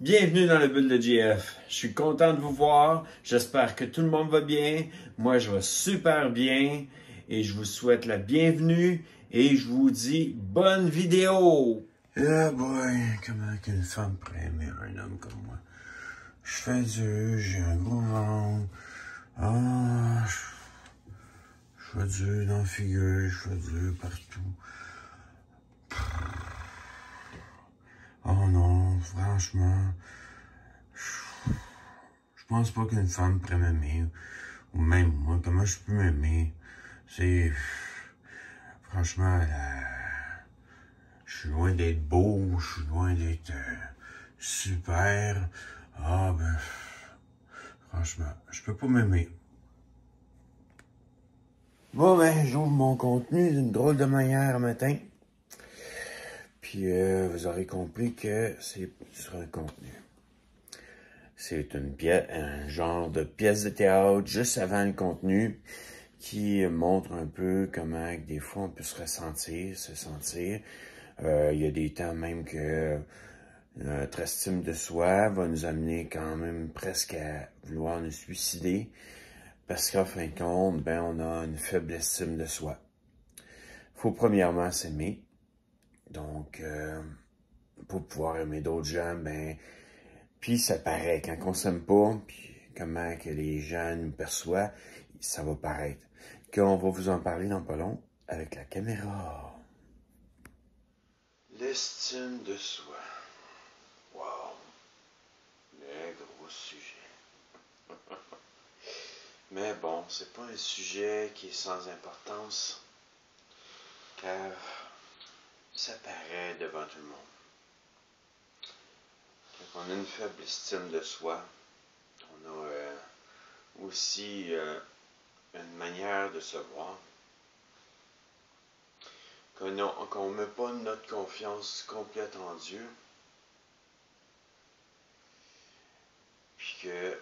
Bienvenue dans le bulle de JF. Je suis content de vous voir. J'espère que tout le monde va bien. Moi, je vais super bien et je vous souhaite la bienvenue et je vous dis bonne vidéo. Ah boy, comment qu'une femme pourrait aimer un homme comme moi? Je fais dur, j'ai un gros ventre. Ah, je fais dur dans la figure, je fais dur partout. Oh non, franchement, je pense pas qu'une femme pourrait m'aimer. Ou même moi, comment je peux m'aimer? C'est... Franchement, je suis loin d'être beau, je suis loin d'être super. Ah ben, franchement, je peux pas m'aimer. Bon ben, j'ouvre mon contenu d'une drôle de manière un matin. Puis vous aurez compris que c'est sur un contenu. C'est une pièce, un genre de pièce de théâtre juste avant le contenu qui montre un peu comment des fois on peut se ressentir, se sentir. Il y a des temps même que notre estime de soi va nous amener quand même presque à vouloir nous suicider parce qu'en fin de compte, ben on a une faible estime de soi. Faut premièrement s'aimer. Donc, pour pouvoir aimer d'autres gens, ben, puis ça paraît quand on s'aime pas, puis comment que les gens nous perçoivent, ça va paraître. Qu'on va vous en parler dans pas long avec la caméra. L'estime de soi. Wow. Le gros sujet. Mais bon, c'est pas un sujet qui est sans importance, car ça paraît devant tout le monde. Quand on a une faible estime de soi, on a aussi une manière de se voir, qu'on ne met pas notre confiance complète en Dieu, puis que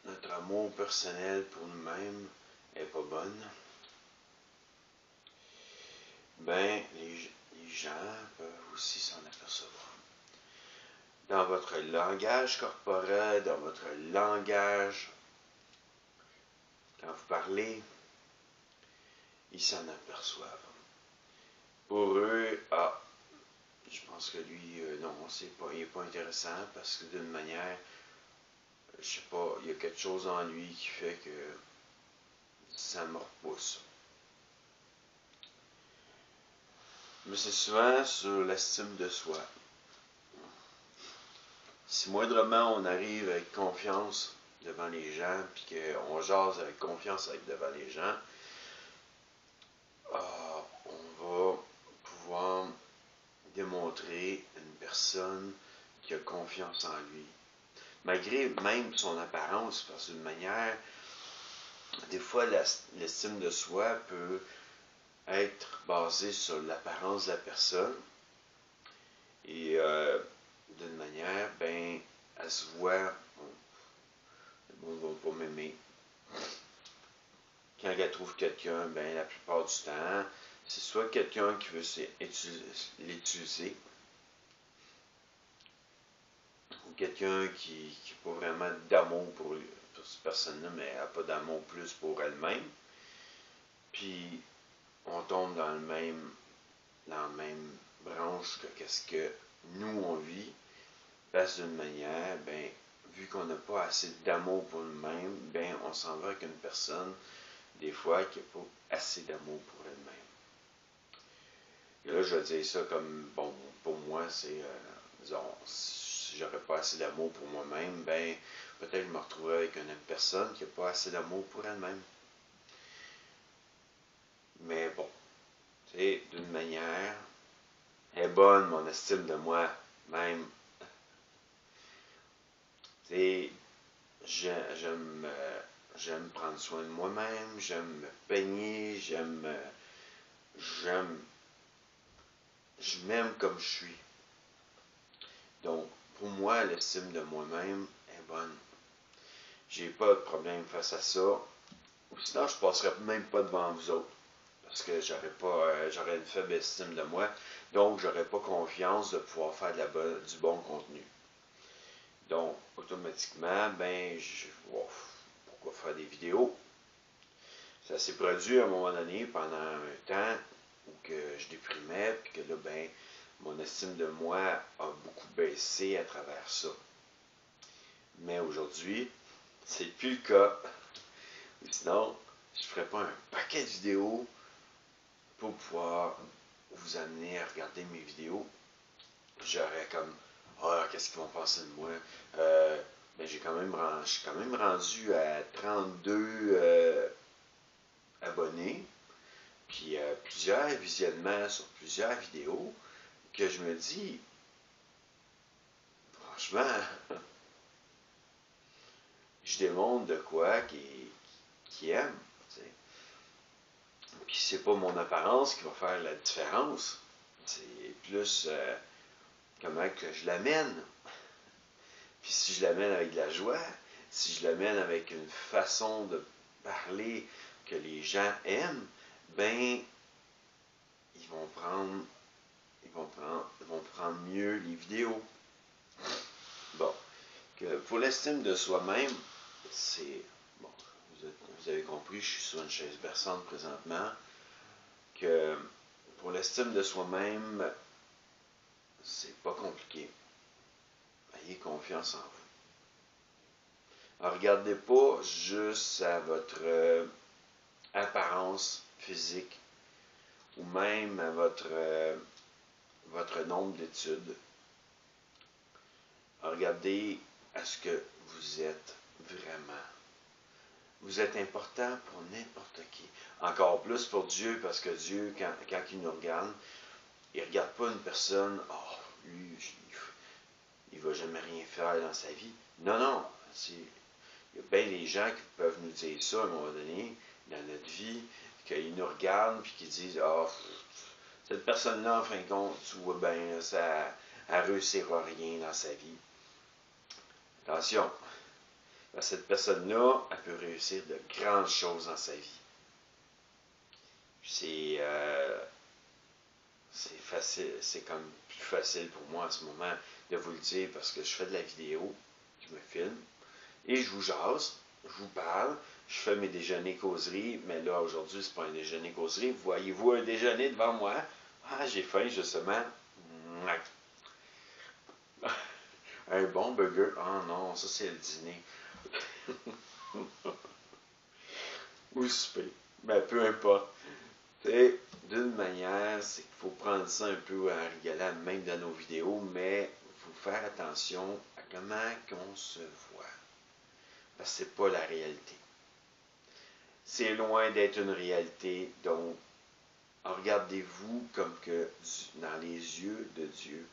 notre amour personnel pour nous-mêmes est pas bonne, ben les gens peuvent aussi s'en apercevoir. Dans votre langage corporel, dans votre langage, quand vous parlez, ils s'en aperçoivent. Pour eux, je pense que lui, non, il n'est pas intéressant parce que d'une manière, je sais pas, il y a quelque chose en lui qui fait que ça me repousse. Mais c'est souvent sur l'estime de soi. Si moindrement on arrive avec confiance devant les gens, puis qu'on jase avec confiance devant les gens, on va pouvoir démontrer une personne qui a confiance en lui. Malgré même son apparence, parce qu'une manière, des fois l'estime de soi peut être basée sur l'apparence de la personne. Et d'une manière, ben, elle se voit, le monde ne va pas m'aimer. Quand elle trouve quelqu'un, ben, la plupart du temps, c'est soit quelqu'un qui veut l'utiliser, ou quelqu'un qui n'a pas vraiment d'amour pour cette personne-là, mais elle n'a pas d'amour plus pour elle-même. Puis, on tombe dans la même branche que qu'est-ce que nous, on vit. Parce d'une manière, ben, vu qu'on n'a pas assez d'amour pour nous-mêmes, ben, on s'en va avec une personne, des fois, qui n'a pas assez d'amour pour elle-même. Et là, je vais dire ça comme, bon, pour moi, c'est, disons, si j'aurais pas assez d'amour pour moi-même, ben, peut-être je me retrouverais avec une autre personne qui n'a pas assez d'amour pour elle-même. Mais bon, tu sais, d'une manière, elle est bonne, mon estime de moi-même. Tu sais, j'aime prendre soin de moi-même, j'aime me peigner, je m'aime comme je suis. Donc, pour moi, l'estime de moi-même est bonne. J'ai pas de problème face à ça. Ou sinon, je passerais même pas devant vous autres. Parce que j'aurais une faible estime de moi. Donc, j'aurais pas confiance de pouvoir faire du bon contenu. Donc, automatiquement, ben, pourquoi faire des vidéos? Ça s'est produit à un moment donné pendant un temps où que je déprimais, puis que là, ben, mon estime de moi a beaucoup baissé à travers ça. Mais aujourd'hui, c'est plus le cas. Sinon, je ne ferais pas un paquet de vidéos pour pouvoir vous amener à regarder mes vidéos. J'aurais comme, qu'est-ce qu'ils vont penser de moi? Ben, je suis quand même rendu à 32 abonnés, puis plusieurs visionnements sur plusieurs vidéos, que je me dis, franchement, je démontre de quoi qui aime. T'sais. Puis c'est pas mon apparence qui va faire la différence. C'est plus comment que je l'amène. Puis si je l'amène avec de la joie, si je l'amène avec une façon de parler que les gens aiment, ben ils vont prendre mieux les vidéos. Bon, pour l'estime de soi-même, c'est bon, vous avez compris, je suis sur une chaise berçante présentement, que pour l'estime de soi-même, c'est pas compliqué. Ayez confiance en vous. Alors, regardez pas juste à votre apparence physique ou même à votre nombre d'études. Regardez à ce que vous êtes vraiment. Vous êtes important pour n'importe qui. Encore plus pour Dieu, parce que Dieu, quand il nous regarde, il ne regarde pas une personne, lui, il ne va jamais rien faire dans sa vie. Non, non. Il y a bien des gens qui peuvent nous dire ça à un moment donné, dans notre vie, qu'ils nous regardent et qu'ils disent, cette personne-là, en fin de compte, tu vois bien, ça ne réussira rien dans sa vie. Attention, cette personne-là, elle peut réussir de grandes choses dans sa vie. C'est facile, c'est comme plus facile pour moi en ce moment de vous le dire parce que je fais de la vidéo, je me filme et je vous jase, je vous parle, je fais mes déjeuners causeries, mais là aujourd'hui c'est pas un déjeuner causerie, voyez-vous un déjeuner devant moi? Ah, j'ai faim justement. Un bon burger, non, ça c'est le dîner. Ou souper, ben peu importe. D'une manière, c'est qu'il faut prendre ça un peu à rigoler, même dans nos vidéos, mais il faut faire attention à comment on se voit. Parce que c'est pas la réalité. C'est loin d'être une réalité, donc regardez-vous comme que dans les yeux de Dieu.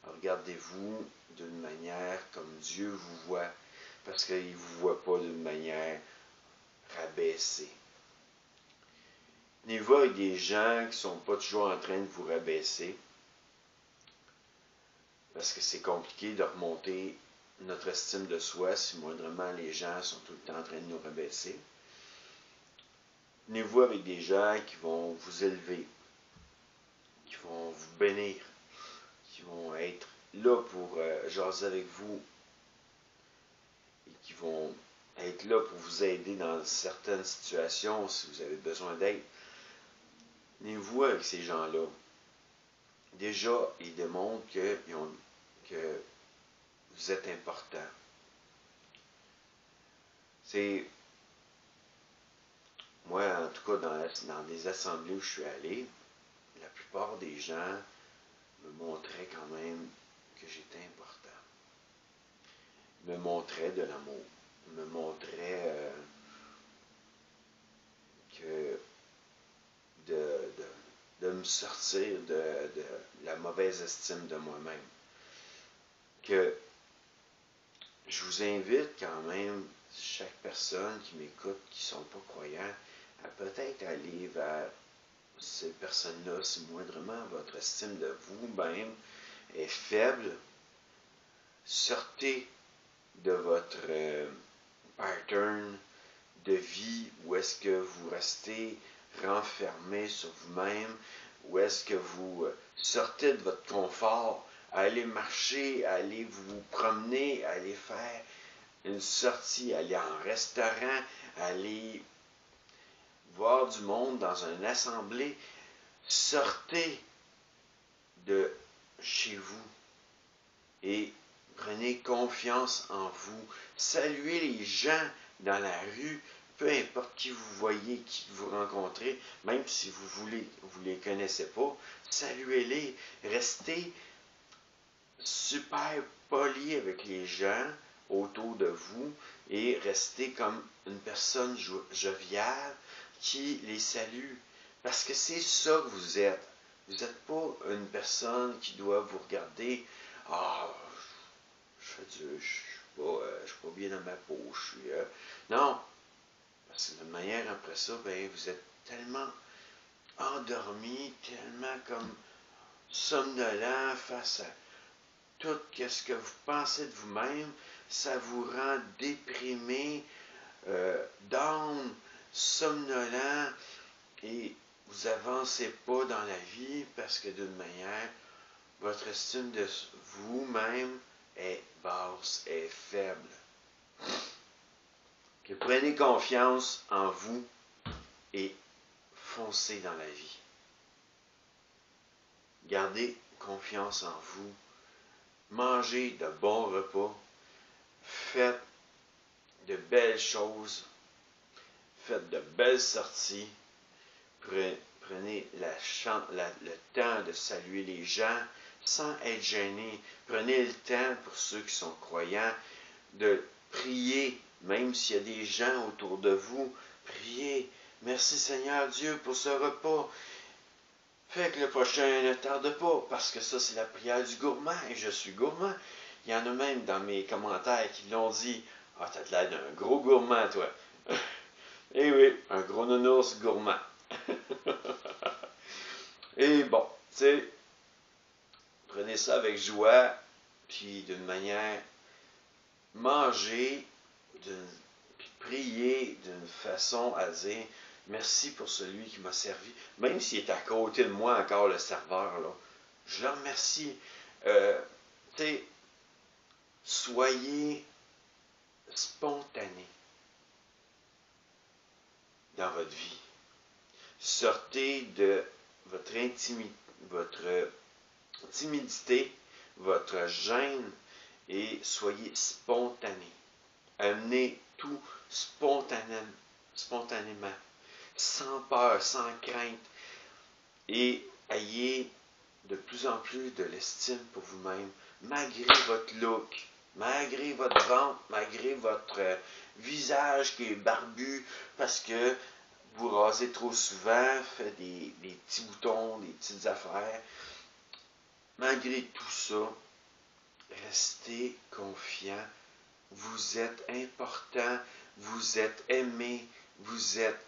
Regardez-vous d'une manière comme Dieu vous voit, parce qu'il ne vous voit pas d'une manière rabaissée. Venez-vous avec des gens qui ne sont pas toujours en train de vous rabaisser, parce que c'est compliqué de remonter notre estime de soi si moindrement les gens sont tout le temps en train de nous rabaisser. Venez-vous avec des gens qui vont vous élever, qui vont vous bénir, qui vont être là pour jaser avec vous et qui vont être là pour vous aider dans certaines situations si vous avez besoin d'aide. Venez-vous avec ces gens-là. Déjà, ils démontrent que vous êtes important. C'est moi, en tout cas, dans des assemblées où je suis allé, la plupart des gens me montraient quand même que j'étais important. Ils me montraient de l'amour. Ils me montraient que de me sortir de la mauvaise estime de moi-même. Que je vous invite quand même, chaque personne qui m'écoute, qui ne sont pas croyants, à peut-être aller vers ces personnes-là, si moindrement votre estime de vous-même est faible. Sortez de votre pattern de vie où est-ce que vous restez renfermé sur vous-même, où est-ce que vous sortez de votre confort à aller marcher, à aller vous promener, à aller faire une sortie, à aller en restaurant, à aller voir du monde dans une assemblée. Sortez de chez vous et prenez confiance en vous. Saluez les gens dans la rue, peu importe qui vous voyez, qui vous rencontrez, même si vous les connaissez pas, saluez-les. Restez super poli avec les gens autour de vous et restez comme une personne joviale qui les salue. Parce que c'est ça que vous êtes. Vous n'êtes pas une personne qui doit vous regarder. Ah, je suis pas bien dans ma peau. Non. Parce que de manière après ça, ben, vous êtes tellement endormi, tellement comme somnolent face à tout ce que vous pensez de vous-même. Ça vous rend déprimé, down, somnolent, et vous avancez pas dans la vie parce que d'une manière, votre estime de vous-même est basse, est faible. Que prenez confiance en vous et foncez dans la vie. Gardez confiance en vous. Mangez de bons repas. Faites de belles choses. Faites de belles sorties. Prenez le temps de saluer les gens sans être gêné. Prenez le temps, pour ceux qui sont croyants, de prier, même s'il y a des gens autour de vous. Priez. Merci Seigneur Dieu pour ce repas. Fait que le prochain ne tarde pas, parce que ça c'est la prière du gourmand, et je suis gourmand. Il y en a même dans mes commentaires qui l'ont dit. Ah, t'as l'air d'un gros gourmand, toi. Eh oui, un gros nounours gourmand. Et bon, tu sais, prenez ça avec joie, puis d'une manière, mangez, puis priez d'une façon à dire merci pour celui qui m'a servi. Même s'il est à côté de moi encore, le serveur, là, je le remercie. Tu sais, soyez spontané dans votre vie. Sortez de votre timidité, votre gêne, et soyez spontané. Amenez tout spontanément, sans peur, sans crainte, et ayez de plus en plus de l'estime pour vous-même, malgré votre look, malgré votre ventre, malgré votre visage qui est barbu, parce que vous rasez trop souvent, faites des petits boutons, des petites affaires. Malgré tout ça, restez confiant. Vous êtes important, vous êtes aimé, vous êtes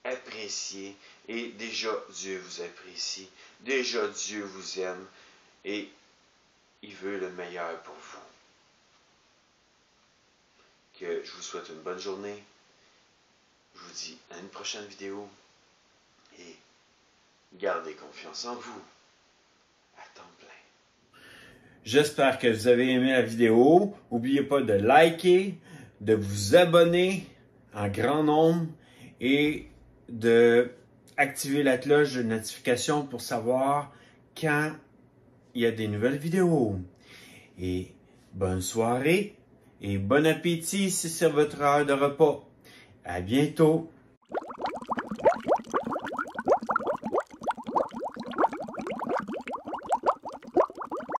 apprécié. Et déjà, Dieu vous apprécie. Déjà, Dieu vous aime. Et il veut le meilleur pour vous. Que je vous souhaite une bonne journée. Je vous dis à une prochaine vidéo. Et gardez confiance en vous. À temps plein. J'espère que vous avez aimé la vidéo. N'oubliez pas de liker, de vous abonner en grand nombre et de activer la cloche de notification pour savoir quand il y a des nouvelles vidéos. Et bonne soirée et bon appétit si c'est votre heure de repas. À bientôt.